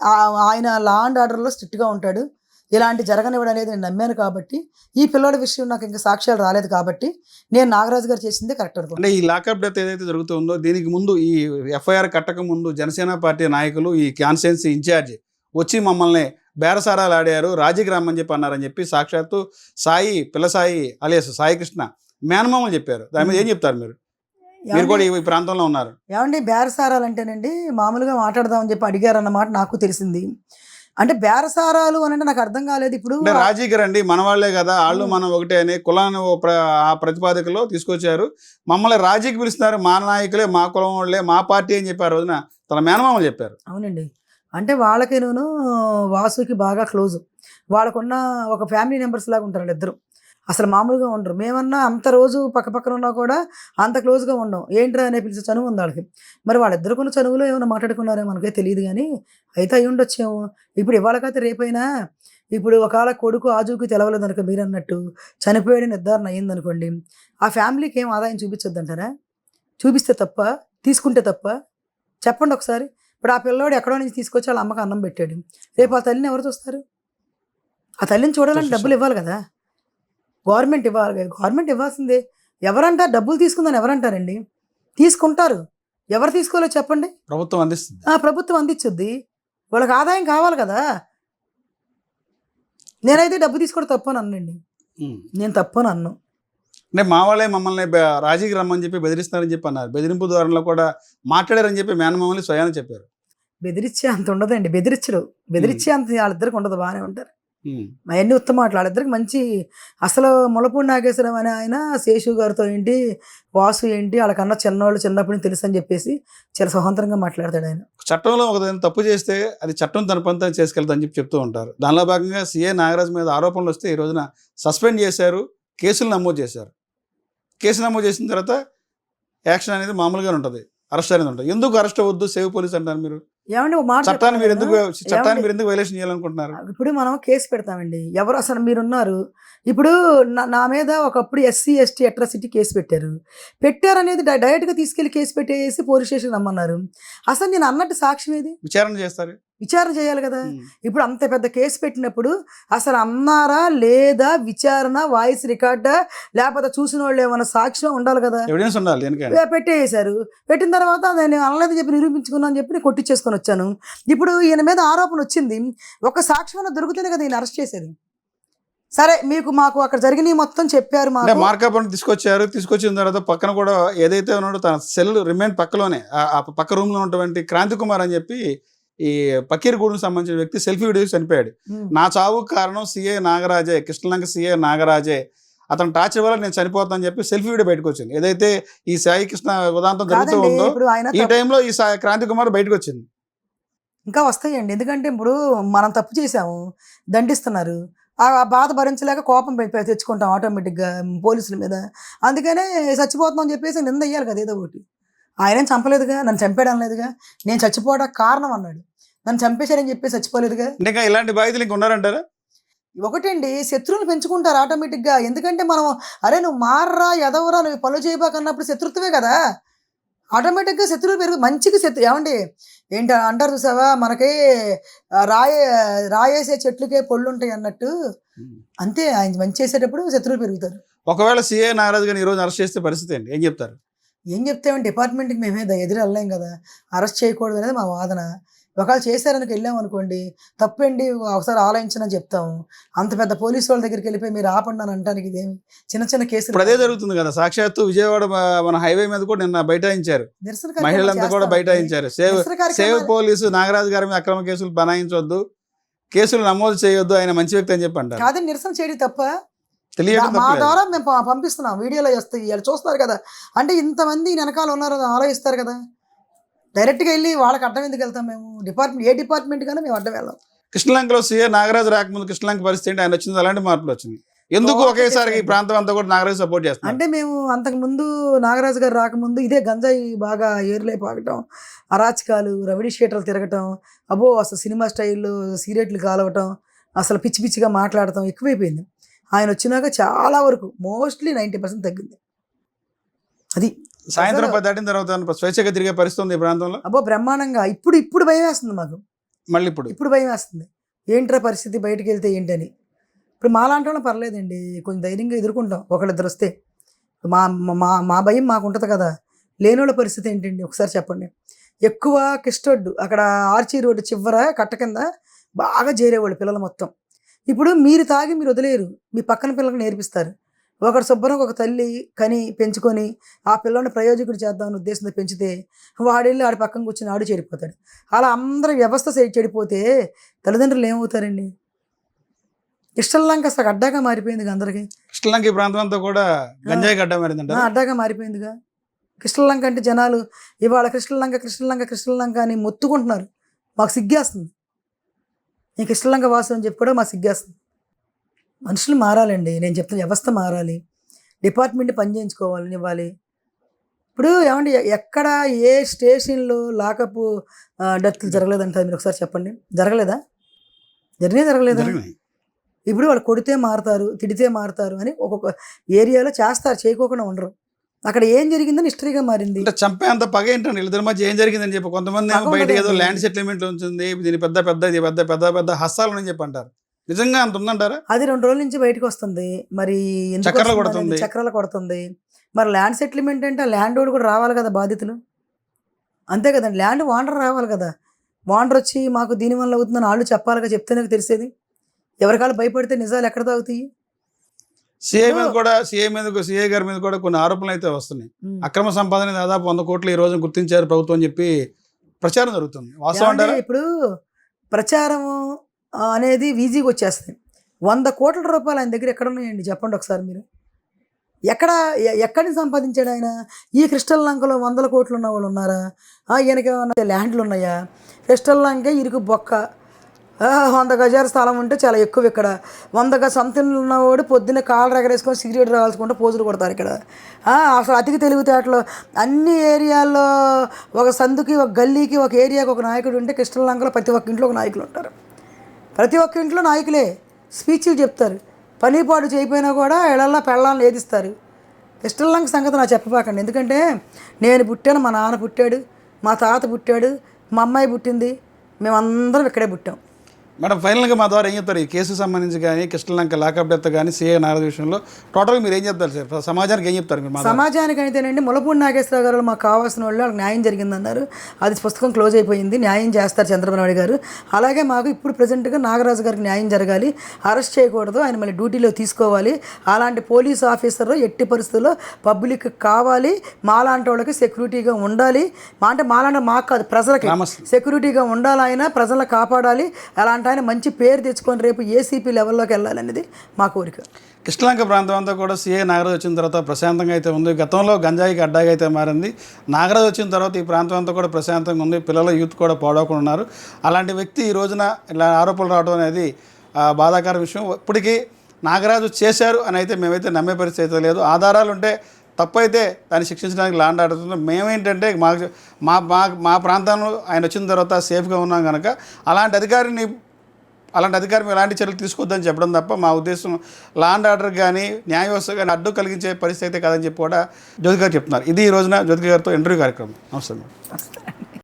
ఆయన లా అండ్ ఆర్డర్లో స్ట్రిక్ట్గా ఉంటాడు. ఇలాంటి జరగనివ్వడం అనేది నేను నమ్మాను కాబట్టి, ఈ పిల్లోడి విషయం నాకు ఇంకా సాక్ష్యాలు రాలేదు కాబట్టి నేను నాగరాజు గారు చేసిందే కరెక్ట్ అనుకుంటున్నాను. అంటే ఈ లాకప్ డెత్ ఏదైతే జరుగుతుందో దీనికి ముందు, ఈ ఎఫ్ఐఆర్ కట్టక ముందు జనసేన పార్టీ నాయకులు, ఈ కాన్స్టిట్యున్సీ ఇన్ఛార్జ్ వచ్చి మమ్మల్ని బేరసారాలు ఆడారు, రాజీకి రమ్మని చెప్పి అన్నారని చెప్పి సాక్షాత్తు పిల్లసాయి అలియాస్ సాయికృష్ణ మేనమామలు చెప్పారు. దాని మీద ఏం చెప్తారు మీరు? మీరు కూడా ఈ ప్రాంతంలో ఉన్నారు. ఏమండి, బేరసారాలు అంటేనండి మామూలుగా మాట్లాడదామని చెప్పి అడిగారు అన్నమాట నాకు తెలిసింది. అంటే బేరసారాలు అని నాకు అర్థం కాలేదు. ఇప్పుడు రాజీకి రండి, మన వాళ్ళే కదా, వాళ్ళు మనం ఒకటే అని కులాన్ని ఆ ప్రతిపాదకలో తీసుకొచ్చారు. మమ్మల్ని రాజీకి పిలుస్తున్నారు, మా నాయకులే, మా కులం వాళ్ళే, మా పార్టీ అని చెప్పి ఆ రోజున తన మేనమామలు చెప్పారు. అవునండి, అంటే వాళ్ళకి నేను వాసుకి బాగా క్లోజ్. వాళ్ళకున్న ఒక ఫ్యామిలీ మెంబర్స్ లాగా ఉంటారు ఇద్దరు. అసలు మామూలుగా ఉండరు. మేమన్నా అంత రోజు పక్కన ఉన్నా కూడా అంత క్లోజ్గా ఉండం. ఏంట్రా అనే పిలిచే చనువు ఉంది వాళ్ళకి. మరి వాళ్ళిద్దరుకున్న చనువులో ఏమైనా మాట్లాడుకున్నారో మనకే తెలియదు, కానీ అయితే అయి ఉండొచ్చేమో. ఇప్పుడు ఇవాళకైతే రేపైనా, ఇప్పుడు ఒకవేళ కొడుకు ఆజూకి తెలవలేదు అనుకో, మీరు అన్నట్టు చనిపోయాడు నిర్ధారణ అయ్యిందనుకోండి, ఆ ఫ్యామిలీకి ఏం ఆదాయం చూపించొద్దంటారా? చూపిస్తే తప్ప, తీసుకుంటే తప్ప? చెప్పండి ఒకసారి. ఇప్పుడు ఆ పిల్లోడు ఎక్కడో నుంచి తీసుకొచ్చి వాళ్ళ అమ్మకి అన్నం పెట్టాడు, రేపు ఆ తల్లిని ఎవరు చూస్తారు? ఆ తల్లిని చూడాలంటే డబ్బులు ఇవ్వాలి కదా, గవర్నమెంట్ ఇవ్వాలి కదా. గవర్నమెంట్ ఇవ్వాల్సిందే. ఎవరంటారు డబ్బులు తీసుకుందని? ఎవరంటారండి? తీసుకుంటారు. ఎవరు తీసుకోలేదు చెప్పండి? ప్రభుత్వం అందిస్తుంది. ప్రభుత్వం అందించుద్ది. వాళ్ళకి ఆదాయం కావాలి కదా. నేనైతే డబ్బు తీసుకోవడం తప్పని అన్నండి, నేను తప్పని అన్ను. అంటే మా వాళ్ళే మమ్మల్ని రాజీకి రమ్మని చెప్పి బెదిరిస్తున్నారని చెప్పి అన్నారు. బెదిరింపు ద్వారంలో కూడా మాట్లాడారని చెప్పి మేనమామని స్వయాన్ని చెప్పారు. బెదిరించే అంత ఉండదండి, బెదిరించే అంత వాళ్ళిద్దరికి ఉండదు, బాగానే ఉంటారు. అవన్నీ ఉత్తమ మాటలు. వాళ్ళిద్దరికి మంచి, అసలు ములపూడి నాగేశ్వరం అనే ఆయన శేషు గారితో ఏంటి, వాసు ఏంటి, వాళ్ళకన్నా చిన్నవాళ్ళు చిన్నప్పటి నుంచి తెలుసు అని చెప్పేసి చాలా స్వతంత్రంగా మాట్లాడతాడు ఆయన. చట్టంలో ఒక తప్పు చేస్తే అది చట్టం తన పని చేసుకెళ్తాదని చెప్పి చెప్తూ ఉంటారు. దానిలో భాగంగా సిఐ నాగరాజు మీద ఆరోపణలు వస్తే ఈ రోజున సస్పెండ్ చేశారు, కేసులు నమోదు చేశారు. కేసు నమోదు చేసిన తర్వాత యాక్షన్ అనేది మామూలుగానే ఉంటుంది, అరెస్ట్ అనేది ఉంటుంది. ఎందుకు అరెస్ట్ అవ్వద్దు, సేవ్ పోలీస్ అంటారు మీరు? ఏమండి ఒక మాట చట్టాన్ని మీరు ఎందుకు ఏమండి? వైలేషన్ చేయాలనుకుంటున్నారు? ఇప్పుడు మనం కేసు పెడతామండి, ఎవరు అసలు మీరున్నారు, ఇప్పుడు నా మీద ఒకప్పుడు ఎస్సీ ఎస్టీ అట్రాసిటీ కేసు పెట్టారనేది డైరెక్ట్గా తీసుకెళ్లి కేసు పెట్టేసి పోలీస్ స్టేషన్ రమ్మన్నారు. అసలు నేను అన్నట్టు సాక్ష్యం ఏది? విచారణ చేస్తారు, విచారణ చేయాలి కదా. ఇప్పుడు అంత పెద్ద కేసు పెట్టినప్పుడు అసలు అన్నారా లేదా, విచారణ వాయిస్ రికార్డా, లేకపోతే చూసిన వాళ్ళు ఏమైనా సాక్ష్యం ఉండాలి కదా, ఎవిడెన్స్ ఉండాలి. ఎందుకంటే పెట్టేశారు. పెట్టిన తర్వాత నేను అనలేదు చెప్పి నిరూపించుకున్నాను అని చెప్పి నేను కొట్టించేసుకొని వచ్చాను. ఇప్పుడు ఈయన మీద ఆరోపణ వచ్చింది, ఒక సాక్ష్యం దొరికితేనే కదా ఈయన అరెస్ట్ చేసేది. సరే మాకు అక్కడ జరిగినవి మొత్తం చెప్పారు. మార్కాపురం తీసుకొచ్చిన తర్వాత పక్కన కూడా ఏదైతే ఉన్నాడో తన సెల్ రిమైన్ పక్కలోనే, ఆ పక్క రూమ్ లో ఉన్నటువంటి క్రాంతి కుమార్ అని చెప్పి ఈ పకీర్గూడకు సంబంధించిన వ్యక్తి సెల్ఫీ వీడియో చనిపోయాడు. నా చావుకు కారణం సిఏ నాగరాజే, కృష్ణలంక సిఏ నాగరాజే, అతను టార్చర్ వల్ల నేను చనిపోతానని చెప్పి సెల్ఫీ వీడియో బయటకు వచ్చింది. ఏదైతే ఈ సాయి కృష్ణ ఉదాంతం జరుగుతూ ఉందో ఈ టైంలో ఈ క్రాంతి కుమార్ బయటకు వచ్చింది. ఇంకా వస్తాయండి, ఎందుకంటే ఇప్పుడు మనం తప్పు చేసాము, దండిస్తున్నారు, ఆ బాధ భరించలేక కోపం తెచ్చుకుంటాం ఆటోమేటిక్గా పోలీసుల మీద. అందుకనే చచ్చిపోతున్నాం అని చెప్పేసి నింద అయ్యాలి కదా ఏదో ఒకటి. ఆయన చంపలేదుగా, నన్ను చంపాడు అనలేదుగా, నేను చచ్చిపోవడానికి కారణం అన్నాడు, నన్ను చంపేశారని చెప్పి చచ్చిపోలేదుగా. ఇంకా ఇలాంటి బాధితులు ఇంక ఉన్నారంటారా? ఒకటండి, శత్రువులు పెంచుకుంటారు ఆటోమేటిక్గా. ఎందుకంటే మనం అరే నువ్వు మారరా ఎదవరా నువ్వు పనులు చేయబాకన్నప్పుడు శత్రుత్వమే కదా, ఆటోమేటిక్గా శత్రువులు పెరుగు. మంచికి ఏమండి ఏంటి అంటారు చూసావా, మనకి రాయేసే చెట్లకే పళ్ళు ఉంటాయి అన్నట్టు, అంతే. ఆయన మంచి చేసేటప్పుడు శత్రువులు పెరుగుతారు. ఒకవేళ సిఏ నాగరాజు గారిని ఈరోజు అరెస్ట్ చేస్తే పరిస్థితి ఏంటి, ఏం చెప్తారు? ఏం చెప్తామండి, డిపార్ట్మెంట్కి మేమే ఎదురు వెళ్ళలేం కదా, అరెస్ట్ చేయకూడదు అనేది మా వాదన. ఒకవేళ చేశారని వెళ్ళామనుకోండి, తప్పండి ఒకసారి ఆలోచించని చెప్తాము. అంత పెద్ద పోలీసు వాళ్ళ దగ్గరికి వెళ్ళిపోయి మీరు ఆపండి అని అంటానికి ఇదేమి చిన్న చిన్న కేసులు. అదే జరుగుతుంది కదా, సాక్షాత్తు విజయవాడ మన హైవే మీద కూడా నిన్న బైఠాయించారు, మహిళలంతా కూడా బైఠాయించారు. సేవ్ పోలీసు నాగరాజు గారి మీద అక్రమ కేసులు బనాయించవద్దు, కేసులు నమోదు చేయొద్దు, ఆయన మంచి వ్యక్తి అని చెప్పి అంటారు. కాదని నిరసన చేయడం తప్ప, తెలియదు. మా ద్వారా మేము పంపిస్తున్నాం, వీడియోలో వస్తాయి, వాళ్ళు చూస్తారు కదా, అంటే ఇంతమంది వెనకాల ఉన్నారు ఆలోచిస్తారు కదా. డైరెక్ట్గా వెళ్ళి వాళ్ళకి అడ్డం ఎందుకు వెళ్తాం మేము? ఏ డిపార్ట్మెంట్ కానీ మేము అడ్డం వెళ్ళాం. కృష్ణలంకలో సీఏ నాగరాజు రాకముందు కృష్ణలంక పరిస్థితి ఏంటి, ఆయన వచ్చింది అలాంటి మార్పులు వచ్చింది, ఎందుకు ఒకేసారి ఈ ప్రాంతం అంతా కూడా నాగరాజు సపోర్ట్ చేస్తాం? అంటే మేము అంతకుముందు నాగరాజు గారు రాకముందు ఇదే గంజాయి బాగా ఏర్లే పాకటం, అరాచకాలు, రవిడి షీటర్లు తిరగటం, అబ్బో అసలు సినిమా స్టైల్లో సిగరెట్లు కాలవటం, అసలు పిచ్చి పిచ్చిగా మాట్లాడటం ఎక్కువైపోయింది. ఆయన వచ్చినాక చాలా వరకు మోస్ట్లీ 90% తగ్గింది. అది సాయంత్రం 10 దాటిన తర్వాత స్వేచ్ఛగా తిరిగే పరిస్థితి ఉంది ఈ ప్రాంతంలో. అబ్బో బ్రహ్మాండంగా. ఇప్పుడు భయం వేస్తుంది మాకు, మళ్ళీ ఇప్పుడు భయం వేస్తుంది, ఏంట్రా పరిస్థితి బయటకు వెళ్తే ఏంటని. ఇప్పుడు మాలాంటి వాళ్ళం పర్లేదండి, కొంచెం ధైర్యంగా ఎదుర్కొంటాం, ఒకళ్ళిద్దరు వస్తే. మా మా మా భయం మాకు ఉంటుంది కదా. లేనోళ్ళ పరిస్థితి ఏంటండి ఒకసారి చెప్పండి. ఎక్కువ కిస్టోడ్డు అక్కడ ఆర్చీ రోడ్డు చివర కట్ట కింద బాగా చేరేవాళ్ళు పిల్లలు మొత్తం. ఇప్పుడు మీరు తాగి మీరు వదిలేరు, మీ పక్కన పిల్లలకు నేర్పిస్తారు. ఒకటి శుభ్రంగా ఒక తల్లి కని పెంచుకొని ఆ పిల్లని ప్రయోజకుడు చేద్దామని ఉద్దేశంతో పెంచితే వాడెళ్ళి ఆడి పక్కన కూర్చొని ఆడు చెడిపోతాడు. అలా అందరి వ్యవస్థ చెడిపోతే తల్లిదండ్రులు ఏమవుతారండి? కృష్ణలంక అసలు అడ్డాగా మారిపోయింది అందరికి. కృష్ణలంక ఈ ప్రాంతం అంతా కూడా గంజాయి అడ్డా మారిందంట, అడ్డాగా మారిపోయిందిగా. కృష్ణలంక అంటే జనాలు ఇవాళ కృష్ణలంక అని మొత్తుకుంటున్నారు, మాకు సిగ్గేస్తుంది. ఈ కృష్ణలంక వాసు అని చెప్పి కూడా మాకు సిగ్గేస్తుంది. మనుషులు మారాలండి, నేను చెప్తున్న వ్యవస్థ మారాలి, డిపార్ట్మెంట్ పని చేయించుకోవాలని ఇవ్వాలి. ఇప్పుడు ఏమండి ఎక్కడ ఏ స్టేషన్లో లాకప్ డెత్లు జరగలేదంటారు మీరు ఒకసారి చెప్పండి, జరగలేదా? జరగలేదా? ఇప్పుడు వాళ్ళు కొడితే మారుతారు, తిడితే మారుతారు అని ఒక్కొక్క ఏరియాలో చేస్తారు, చేయకోకుండా ఉండరు. అక్కడ ఏం జరిగిందని హిస్టరీగా మారింది. అంటే చంపేంత పగ ఏంటండి వీళ్ళిద్దరి మధ్య, ఏం జరిగిందని చెప్పి కొంతమంది బయట ఏదో ల్యాండ్ సెటిల్మెంట్ ఉంటుంది, దీని పెద్ద పెద్ద హస్తాలు అని చెప్పి అంటారు. నిజంగా అంత ఉందంటారా? అది 2 రోజుల నుంచి బయటకు వస్తుంది, మరి చక్రాలు కొడుతుంది. మరి ల్యాండ్ సెటిల్మెంట్ అంటే ఆ ల్యాండ్ ఓడి కూడా రావాలి కదా బాధితులు, అంతే కదండి. ల్యాండ్ వాండర్ రావాలి కదా, వాండర్ వచ్చి మాకు దీనివల్ల అవుతుందని వాళ్ళు చెప్పాలిగా, చెప్తేనే తెలిసేది. ఎవరికాలు భయపడితే నిజాలు ఎక్కడ తాగుతాయి? సిఐ గారి మీద కూడా కొన్ని ఆరోపణలు అయితే వస్తున్నాయి. అక్రమ సంపాదన దాదాపు 100 కోట్లు ఈ రోజు గుర్తించారు ప్రభుత్వం అని చెప్పి ప్రచారం జరుగుతుంది, వాస్తవం అంటారా? ఇప్పుడు ప్రచారం అనేది ఈజీగా వచ్చేస్తుంది. 100 కోట్ల రూపాయలు ఆయన దగ్గర ఎక్కడ ఉన్నాయండి చెప్పండి ఒకసారి మీరు. ఎక్కడిని సంపాదించాడు ఆయన? ఈ కృష్ణలంకలో 100 కోట్లు ఉన్న వాళ్ళు ఉన్నారా? ఈయనకి ఏమన్నా ల్యాండ్లు ఉన్నాయా? కృష్ణలంక ఇరుకు బొక్క, 100 గజాల స్థలం ఉంటే చాలా ఎక్కువ ఇక్కడ. 100 గజ సొంతలు ఉన్నవాడు పొద్దున్నే కాళ్ళు ఎగరేసుకొని సిగరెట్ రాల్చుకుంటూ పోజులు కొడతారు ఇక్కడ. అసలు అతికి తెలివితేటలు అన్ని ఏరియాల్లో ఒక సందుకి ఒక గల్లీకి ఒక ఏరియాకి ఒక నాయకుడు ఉంటే కృష్ణలంకలో ప్రతి ఒక్క ఇంట్లో ఒక నాయకులు ఉంటారు. ప్రతి ఒక్క ఇంట్లో నాయకులే స్పీచ్లు చెప్తారు. పనిపాటు చేయకపోయినా కూడా ఇళ్ళల్లో పెళ్ళాలను ఏదిస్తారు. కృష్ణలంక సంగతి నాకు చెప్పబాకండి. ఎందుకంటే నేను పుట్టాను, మా నాన్న పుట్టాడు, మా తాత పుట్టాడు, మా అమ్మాయి పుట్టింది, మేమందరం ఇక్కడే పుట్టాం. మేడం ఫైనల్గా మా ద్వారా ఏం చెప్తారు? ఈ కేసుకు సంబంధించి కానీ కృష్ణలంక లాకప్ డెత్ కానీ సిఐ నాగరాజు విషయంలో టోటల్గా మీరు ఏం చెప్తారు సార్? సమాజానికి ఏం చెప్తారు మీరు? సమాజానికి అయితేనండి ములపూడి నాగేశ్వరరావు గారు మాకు కావాల్సిన వాళ్ళు, వాళ్ళకి న్యాయం జరిగిందన్నారు. అది పుస్తకం క్లోజ్ అయిపోయింది. న్యాయం చేస్తారు చంద్రబాబు నాయుడు గారు. అలాగే మాకు ఇప్పుడు ప్రజెంట్గా నాగరాజు గారికి న్యాయం జరగాలి. అరెస్ట్ చేయకూడదు, ఆయన మళ్ళీ డ్యూటీలో తీసుకోవాలి. అలాంటి పోలీస్ ఆఫీసర్ ఎట్టి పరిస్థితుల్లో పబ్లిక్ కావాలి. మాలాంటి వాళ్ళకి సెక్యూరిటీగా ఉండాలి. అంటే మాలాంటి మాకు కాదు, ప్రజలకి సెక్యూరిటీగా ఉండాలి. ఆయన ప్రజలను కాపాడాలి. అలాంటి ఆయన మంచి పేరు తెచ్చుకొని రేపు ఏసీపీ లెవెల్లోకి వెళ్ళాలనేది మా కోరిక. కృష్ణలంక ప్రాంతం అంతా కూడా సిఐ నాగరాజు వచ్చిన తర్వాత ప్రశాంతంగా అయితే ఉంది. గతంలో గంజాయికి అడ్డాగా అయితే మారింది. నాగరాజు వచ్చిన తర్వాత ఈ ప్రాంతం అంతా కూడా ప్రశాంతంగా ఉంది. పిల్లల యూత్ కూడా పాడవకుండా ఉన్నారు. అలాంటి వ్యక్తి ఈ రోజున ఇలా ఆరోపణలు రావడం అనేది బాధాకర విషయం. ఇప్పటికీ నాగరాజు చేశారు అని అయితే మేమైతే నమ్మే పరిస్థితి అయితే లేదు. ఆధారాలు ఉంటే తప్పైతే దాన్ని శిక్షించడానికి లాండ్ ఆడుతున్నాం. మేమేంటంటే మా ప్రాంతంలో ఆయన వచ్చిన తర్వాత సేఫ్గా ఉన్నాం కనుక అలాంటి అధికారి మేము ఎలాంటి చర్యలు తీసుకోవద్దని చెప్పడం తప్ప మా ఉద్దేశం లా అండ్ ఆర్డర్ కానీ న్యాయ వ్యవస్థ కానీ అడ్డు కలిగించే పరిస్థితి అయితే కాదని చెప్పి కూడా జ్యోతి గారు చెప్తున్నారు. ఇది ఈ రోజున జ్యోతి గారితో ఇంటర్వ్యూ కార్యక్రమం. నమస్తే.